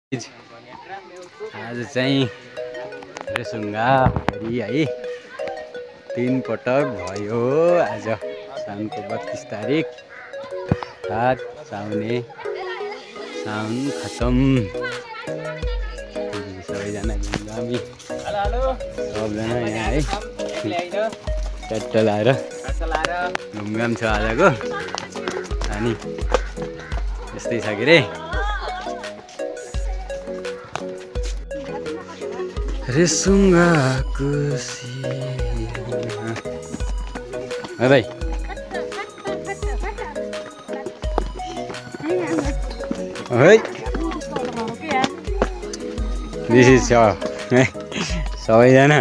आज चाहिँ रेसुङ्गा फेरि है 3 पटक भयो। आज साउनको 32 तारिक रात साउन खतम। सबैजना घुमघामी सबजना यहाँ है ट्याट्ट लाएर घुमघाम छ आजको। अनि यस्तै छ के रे रेसुङ्गाको है भाइ है दिस इज है सबैजना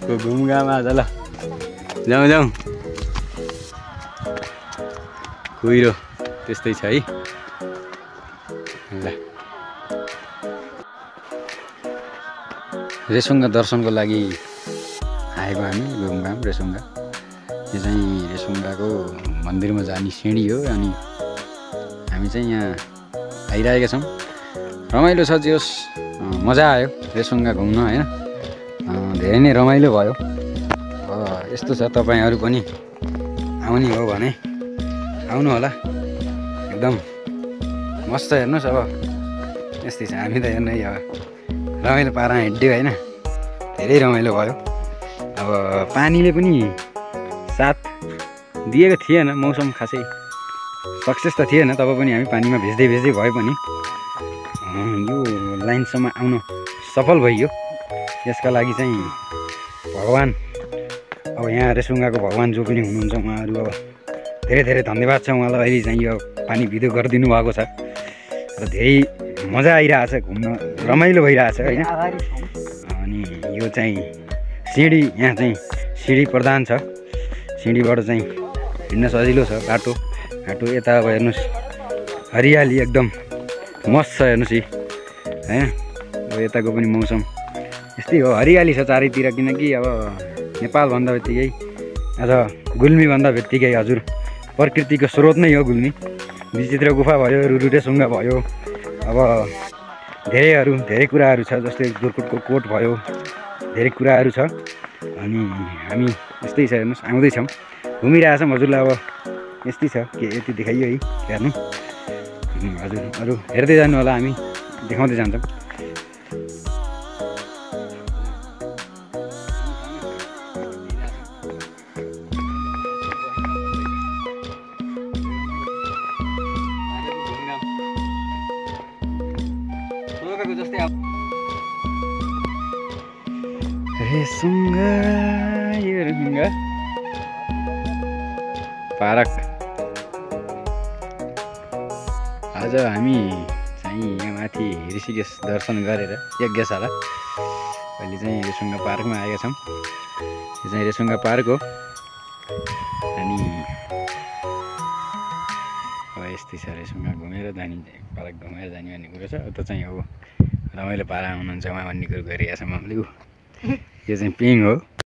को घुमघाम आज ल जाउँ जाउँ। कुहिरो त्यस्तै छ है ल। रेसुङ्गा दर्शनको लागि आएको हामी घुमघाम रेसुङ्गा। यो चाहिँ रेसुङ्गाको मन्दिरमा जाने सिँढी हो। अनि हामी चाहिँ यहाँ आइरहेका छौँ। रमाइलो छ जोस् मजा आयो रेसुङ्गा घुम्न होइन। धेरै नै रमाइलो भयो। अब यस्तो छ तपाईँहरू पनि आउने हो भने आउनु होला। एकदम मस्त हेर्नुहोस्। अब यस्तै छ हामी त हेर्नै अब रमाइलो पारा हिँड्यो होइन। धेरै रमाइलो भयो। अब पानीले पनि साथ दिएको थिएन। मौसम खासै सक्सेस त थिएन। तब पनि हामी पानीमा भिज्दै भए पनि यो लाइनसम्म आउन सफल भइयो। यसका लागि चाहिँ भगवान् अब यहाँ रेसुङ्गाको भगवान् जो पनि हुनुहुन्छ उहाँहरू अब धेरै धन्यवाद छ उहाँलाई। अहिले चाहिँ यो पानी भिदो गरिदिनु भएको छ र धेरै मजा आइरहेछ घुम्न रमाइलो भइरहेछ होइन। अनि यो चाहिँ सिँढी यहाँ चाहिँ सिँढी प्रधान छ। सिँढीबाट चाहिँ हिँड्न सजिलो छ बाटो यता अब हेर्नुहोस् हरियाली एकदम मस्त छ हेर्नुहोस् होइन। अब यताको पनि मौसम यस्तै हो हरियाली छ चारैतिर। किनकि अब नेपाल भन्दा बित्तिकै आज गुल्मी भन्दा बित्तिकै हजुर प्रकृतिको स्रोत नै हो गुल्मी। विचित्र गुफा भयो रुरु रेसुङ्गा भयो। अब धेरै कुराहरू छ जस्तै दुर्कोटको कोट भयो। धेरै कुराहरू छ। अनि हामी यस्तै छ हेर्नुहोस् आउँदैछौँ घुमिरहेछौँ हजुरलाई। अब यस्तै छ के यति देखाइयो है हेर्नु हजुर। अरू हेर्दै जानु होला हामी देखाउँदै जान्छौँ। रेसुङ्गा यो रेसुङ्गा पार्क। आज हामी चाहिँ यहाँ माथि ऋषिकेश दर्शन गरेर यज्ञशाला अहिले चाहिँ रेसुङ्गा पार्कमा आएका छौँ। यो चाहिँ रेसुङ्गा पार्क हो। अनि अब यस्तै छ रेसुङ्गा घुमेर जाने पार्क घुमेर जाने भन्ने कुरो छ। उता चाहिँ अब रमाइलो पारा हुनुहुन्छ उहाँ भन्ने कुरो गरिरहेको छ। मैले यो चाहिँ पिङ हो।